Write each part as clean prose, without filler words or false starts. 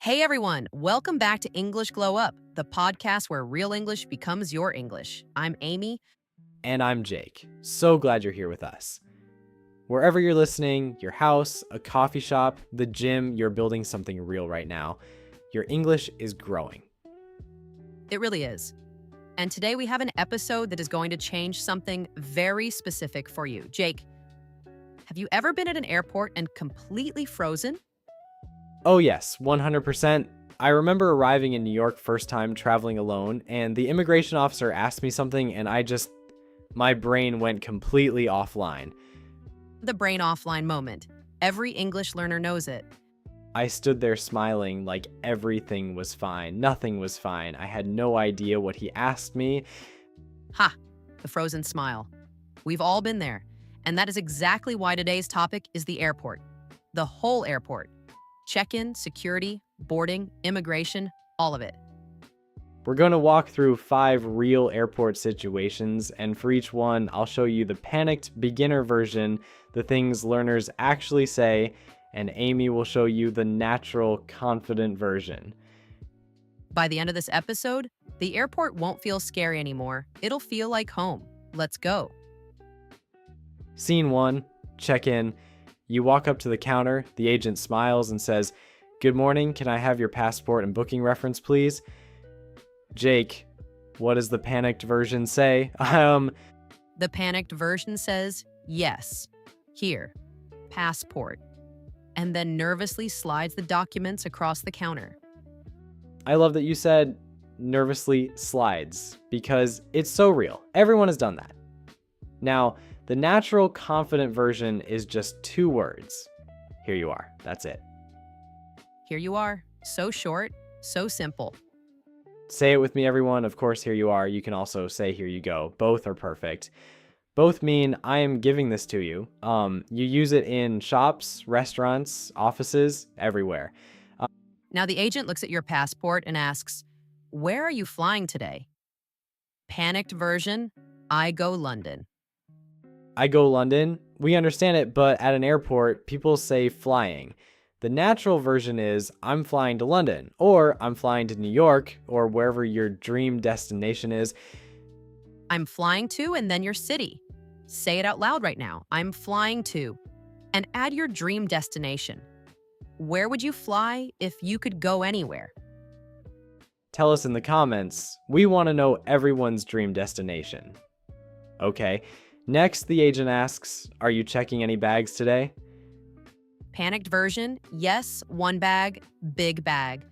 Hey everyone, welcome back to English Glow Up, the podcast where real English becomes your English. I'm Amy. And I'm Jake. So glad you're here with us. Wherever you're listening, your house, a coffee shop, the gym, you're building something real right now. Your English is growing. It really is. And today we have an episode that is going to change something very specific for you. Jake, have you ever been at an airport and completely frozen? Oh yes, 100%. I remember arriving in New York first time traveling alone, and the immigration officer asked me something and my brain went completely offline. The brain offline moment. Every English learner knows it. I stood there smiling like everything was fine. Nothing was fine. I had no idea what he asked me. Ha! The frozen smile. We've all been there. And that is exactly why today's topic is the airport. The whole airport. Check-in, security, boarding, immigration, all of it. We're going to walk through 5 real airport situations, and for each one, I'll show you the panicked beginner version, the things learners actually say, and Amy will show you the natural, confident version. By the end of this episode, the airport won't feel scary anymore. It'll feel like home. Let's go. Scene 1, check-in. You walk up to the counter, the agent smiles and says, "Good morning, can I have your passport and booking reference, please?" Jake, what does the panicked version say? The panicked version says, yes, here, passport, and then nervously slides the documents across the counter. I love that you said nervously slides because it's so real. Everyone has done that. Now, the natural, confident version is just 2 words. Here you are. That's it. Here you are. So short, so simple. Say it with me, everyone. Of course, here you are. You can also say here you go. Both are perfect. Both mean I am giving this to you. You use it in shops, restaurants, offices, everywhere. Now the agent looks at your passport and asks, where are you flying today? Panicked version, I go London. I go London. We understand it, but at an airport, people say flying. The natural version is I'm flying to London, or I'm flying to New York, or wherever your dream destination is. I'm flying to and then your city. Say it out loud right now. I'm flying to. And add your dream destination. Where would you fly if you could go anywhere? Tell us in the comments. We want to know everyone's dream destination. Okay. Next, the agent asks, are you checking any bags today? Panicked version, yes, 1 bag, big bag.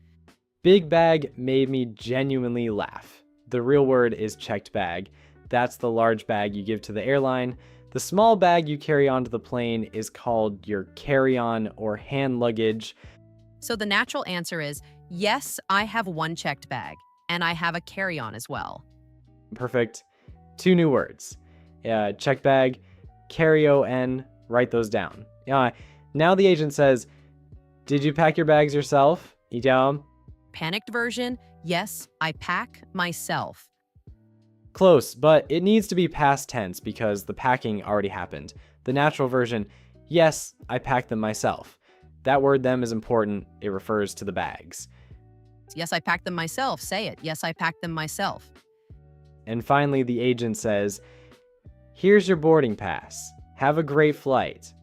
Big bag made me genuinely laugh. The real word is checked bag. That's the large bag you give to the airline. The small bag you carry onto the plane is called your carry-on or hand luggage. So the natural answer is, yes, I have 1 checked bag, and I have a carry-on as well. Perfect. 2 new words. Check bag, carry-on, write those down. Now the agent says, did you pack your bags yourself? Panicked version, yes, I pack myself. Close, but it needs to be past tense because the packing already happened. The natural version, yes, I packed them myself. That word them is important. It refers to the bags. Yes, I packed them myself. Say it. Yes, I packed them myself. And finally, the agent says, here's your boarding pass. Have a great flight.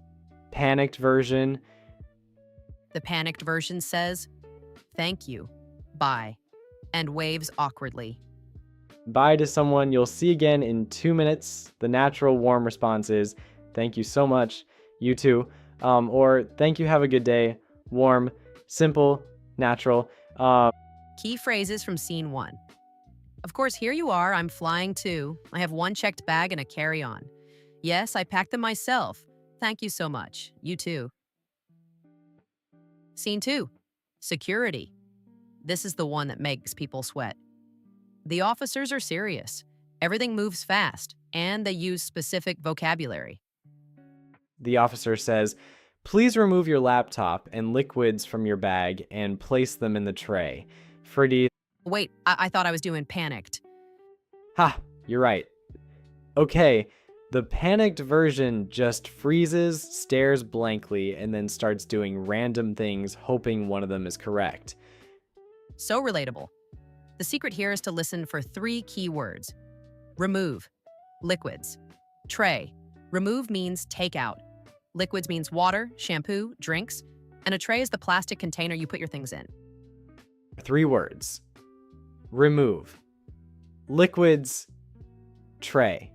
Panicked version. The panicked version says, thank you, bye, and waves awkwardly. Bye to someone you'll see again in 2 minutes. The natural warm response is, thank you so much, you too. Or thank you, have a good day. Warm, simple, natural. Key phrases from scene 1. Of course, here you are, I'm flying too. I have 1 checked bag and a carry-on. Yes, I packed them myself. Thank you so much. You too. Scene 2. Security. This is the one that makes people sweat. The officers are serious. Everything moves fast, and they use specific vocabulary. The officer says, please remove your laptop and liquids from your bag and place them in the tray. Freddie. Wait, I thought I was doing panicked. Ha, you're right. Okay. The panicked version just freezes, stares blankly, and then starts doing random things, hoping one of them is correct. So relatable. The secret here is to listen for three key words. Remove, liquids. Tray. Remove means take out. Liquids means water, shampoo, drinks. And a tray is the plastic container you put your things in. 3 words. Remove. Liquids. Tray.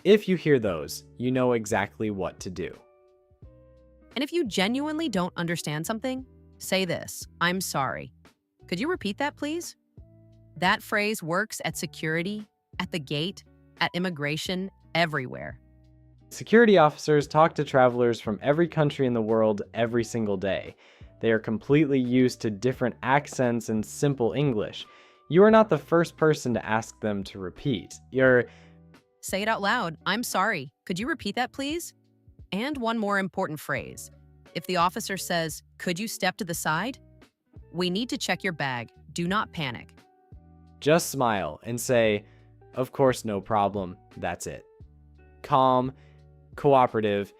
If you hear those, you know exactly what to do. And if you genuinely don't understand something, say this: I'm sorry. Could you repeat that, please? That phrase works at security, at the gate, at immigration, everywhere. Security officers talk to travelers from every country in the world every single day. They are completely used to different accents and simple English. You are not the first person to ask them to repeat. Say it out loud. I'm sorry. Could you repeat that, please? And one more important phrase. If the officer says, could you step to the side? We need to check your bag. Do not panic. Just smile and say, of course, no problem. That's it. Calm, cooperative.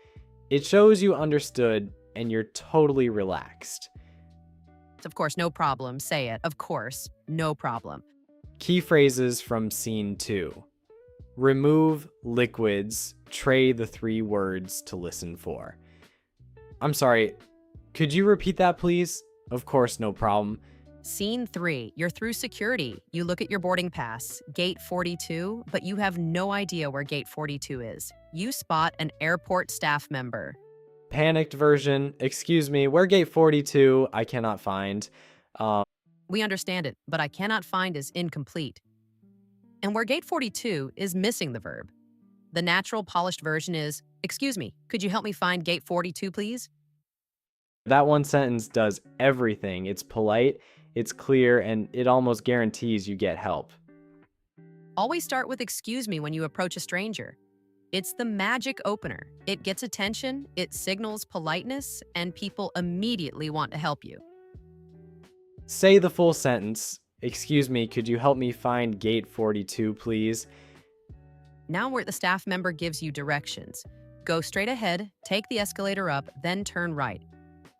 It shows you understood and you're totally relaxed. Of course, no problem. Say it. Of course, no problem. Key phrases from scene 2. Remove liquids, tray the 3 words to listen for. I'm sorry, could you repeat that, please? Of course, no problem. Scene 3, you're through security. You look at your boarding pass, gate 42, but you have no idea where gate 42 is. You spot an airport staff member. Panicked version, excuse me, where gate 42? I cannot find. We understand it, but I cannot find is incomplete. And where gate 42 is missing the verb. The natural polished version is, excuse me, could you help me find gate 42, please? That one sentence does everything. It's polite, it's clear, and it almost guarantees you get help. Always start with excuse me when you approach a stranger. It's the magic opener. It gets attention, it signals politeness, and people immediately want to help you. Say the full sentence. Excuse me, could you help me find gate 42, please? Now where the staff member gives you directions. Go straight ahead, take the escalator up, then turn right.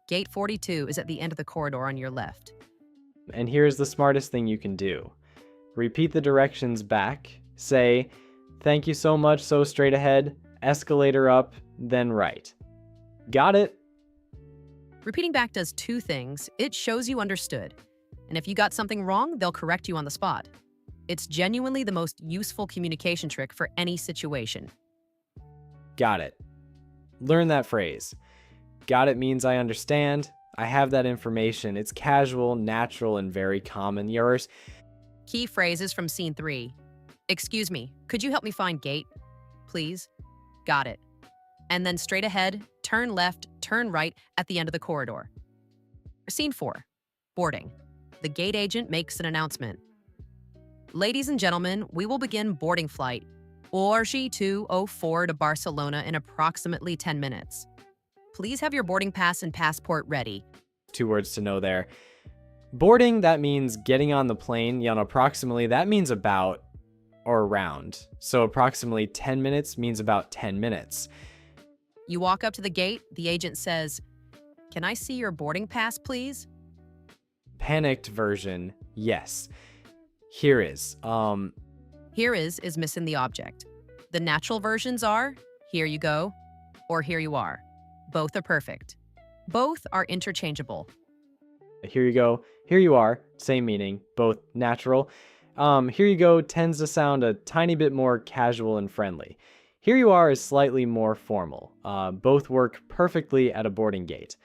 Gate 42 is at the end of the corridor on your left. And here's the smartest thing you can do. Repeat the directions back. Say, thank you so much, so straight ahead, escalator up, then right. Got it? Repeating back does 2 things. It shows you understood. And if you got something wrong, they'll correct you on the spot. It's genuinely the most useful communication trick for any situation. Got it. Learn that phrase. Got it means I understand. I have that information. It's casual, natural, and very common. Yours? Key phrases from scene 3. Excuse me, could you help me find gate, please? Got it. And then straight ahead, turn left, turn right at the end of the corridor. Scene 4. Boarding. The gate agent makes an announcement. Ladies and gentlemen, we will begin boarding flight ORG204 to Barcelona in approximately 10 minutes. Please have your boarding pass and passport ready. 2 words to know there. Boarding, that means getting on the plane. Approximately, that means about or around. So approximately 10 minutes means about 10 minutes. You walk up to the gate. The agent says, "Can I see your boarding pass, please?" Panicked version, yes. Here is. Here is missing the object. The natural versions are, here you go, or here you are. Both are perfect. Both are interchangeable. Here you go, here you are, same meaning, both natural. Here you go tends to sound a tiny bit more casual and friendly. Here you are is slightly more formal. Both work perfectly at a boarding gate.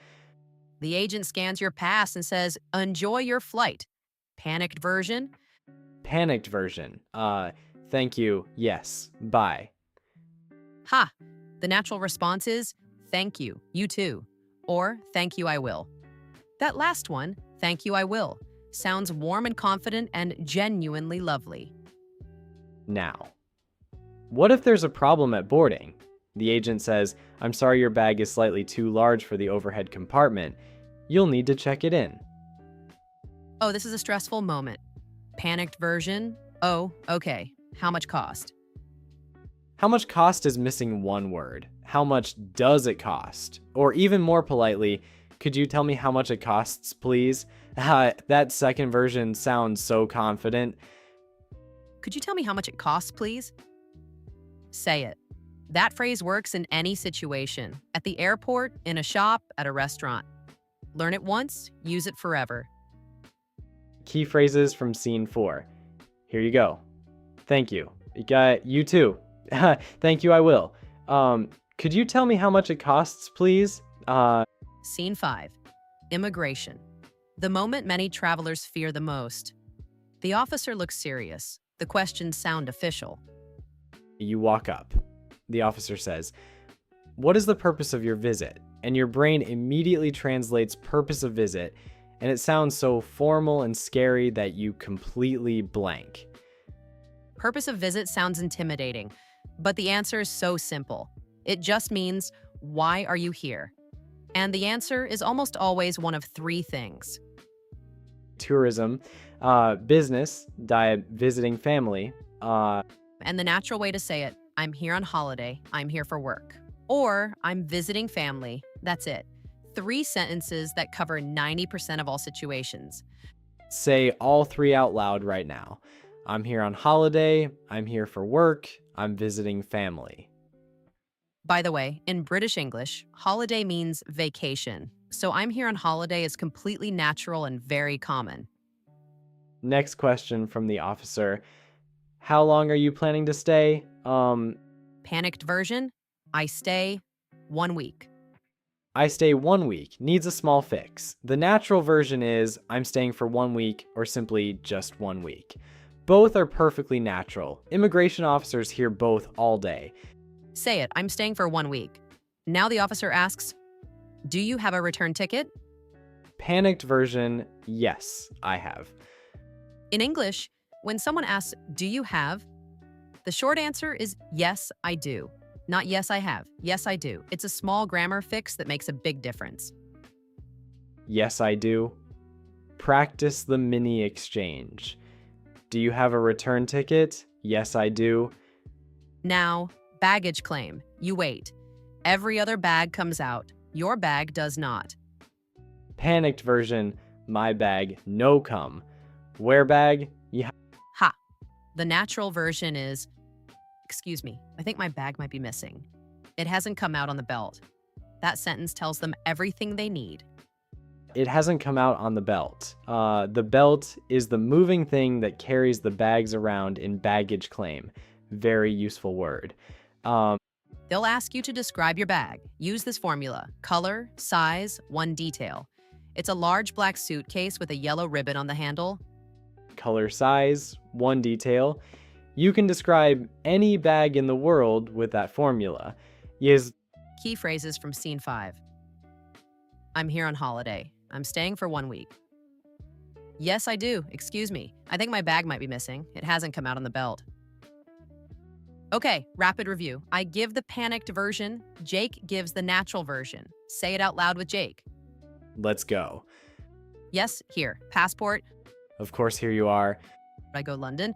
The agent scans your pass and says, enjoy your flight. Panicked version? Panicked version. Thank you, yes, bye. Ha! The natural response is, thank you, you too. Or, thank you, I will. That last one, thank you, I will, sounds warm and confident and genuinely lovely. Now, what if there's a problem at boarding? The agent says, I'm sorry your bag is slightly too large for the overhead compartment. You'll need to check it in. Oh, this is a stressful moment. Panicked version? Oh, okay. How much cost? How much cost is missing one word. How much does it cost? Or even more politely, Could you tell me how much it costs, please? That second version sounds so confident. Could you tell me how much it costs, please? Say it. That phrase works in any situation, at the airport, in a shop, at a restaurant. Learn it once, use it forever. Key phrases from scene 4. Here you go. Thank you. You too. Thank you, I will. Could you tell me how much it costs, please? Scene 5. Immigration. The moment many travelers fear the most. The officer looks serious. The questions sound official. You walk up. The officer says, "What is the purpose of your visit?" And your brain immediately translates purpose of visit, and it sounds so formal and scary that you completely blank. Purpose of visit sounds intimidating, but the answer is so simple. It just means, why are you here? And the answer is almost always one of 3 things. Tourism, business, diet, visiting family, And the natural way to say it, I'm here on holiday, I'm here for work. Or I'm visiting family, that's it. 3 sentences that cover 90% of all situations. say all 3 out loud right now. I'm here on holiday, I'm here for work, I'm visiting family. By the way, in British English, holiday means vacation. So I'm here on holiday is completely natural and very common. Next question from the officer. How long are you planning to stay? Panicked version, I stay 1 week. I stay 1 week, needs a small fix. The natural version is I'm staying for 1 week or simply just 1 week. Both are perfectly natural. Immigration officers hear both all day. Say it, I'm staying for 1 week. Now the officer asks, do you have a return ticket? Panicked version, yes, I have. In English, when someone asks, do you have? The short answer is yes, I do. Not yes, I have. Yes, I do. It's a small grammar fix that makes a big difference. Yes, I do. Practice the mini exchange. Do you have a return ticket? Yes, I do. Now, baggage claim. You wait. Every other bag comes out. Your bag does not. Panicked version, my bag no come. Where bag? Yeah. Ha! The natural version is, excuse me, I think my bag might be missing. It hasn't come out on the belt. That sentence tells them everything they need. It hasn't come out on the belt. The belt is the moving thing that carries the bags around in baggage claim. Very useful word. They'll ask you to describe your bag. Use this formula: color, size, 1 detail. It's a large black suitcase with a yellow ribbon on the handle. Color, size, 1 detail. You can describe any bag in the world with that formula. Yes. Key phrases from scene 5. I'm here on holiday. I'm staying for 1 week. Yes, I do. Excuse me. I think my bag might be missing. It hasn't come out on the belt. Okay, rapid review. I give the panicked version. Jake gives the natural version. Say it out loud with Jake. Let's go. Yes, here. Passport. Of course, here you are. I go London.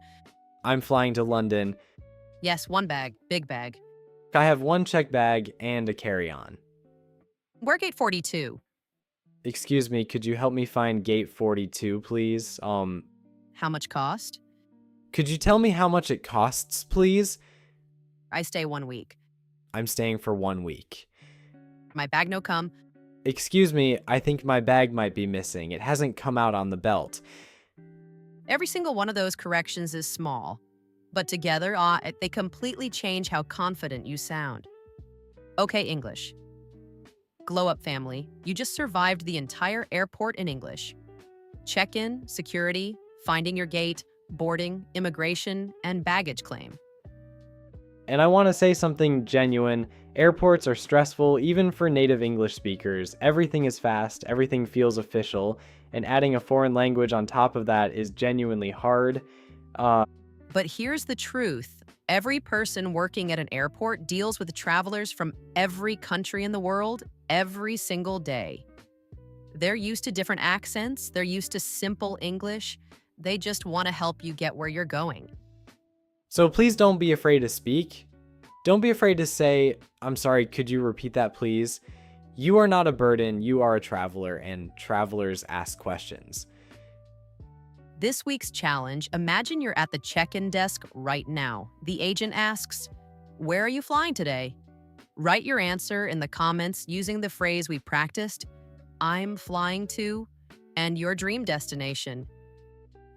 I'm flying to London. Yes, 1 bag. Big bag. I have 1 check bag and a carry-on. We're gate 42. Excuse me, could you help me find gate 42, please? How much cost? Could you tell me how much it costs, please? I stay 1 week. I'm staying for 1 week. My bag no come. Excuse me, I think my bag might be missing. It hasn't come out on the belt. Every single one of those corrections is small, but together, they completely change how confident you sound. Okay, English. Glow up, family. You just survived the entire airport in English. Check-in, security, finding your gate, boarding, immigration, and baggage claim. And I want to say something genuine. Airports are stressful, even for native English speakers. Everything is fast, everything feels official, and adding a foreign language on top of that is genuinely hard. But here's the truth. Every person working at an airport deals with travelers from every country in the world every single day. They're used to different accents, they're used to simple English. They just want to help you get where you're going. So please don't be afraid to speak. Don't be afraid to say, I'm sorry, could you repeat that, please? You are not a burden, you are a traveler, and travelers ask questions. This week's challenge, imagine you're at the check-in desk right now. The agent asks, "Where are you flying today?" Write your answer in the comments using the phrase we practiced, "I'm flying to," and your dream destination.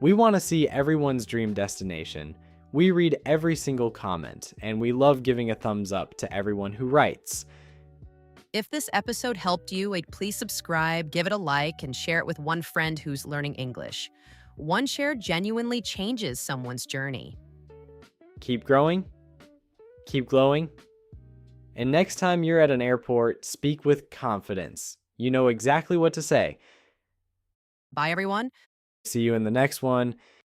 We want to see everyone's dream destination. We read every single comment, and we love giving a thumbs up to everyone who writes. If this episode helped you, please subscribe, give it a like, and share it with one friend who's learning English. One share genuinely changes someone's journey. Keep growing, keep glowing, and next time you're at an airport, speak with confidence. You know exactly what to say. Bye, everyone. See you in the next one.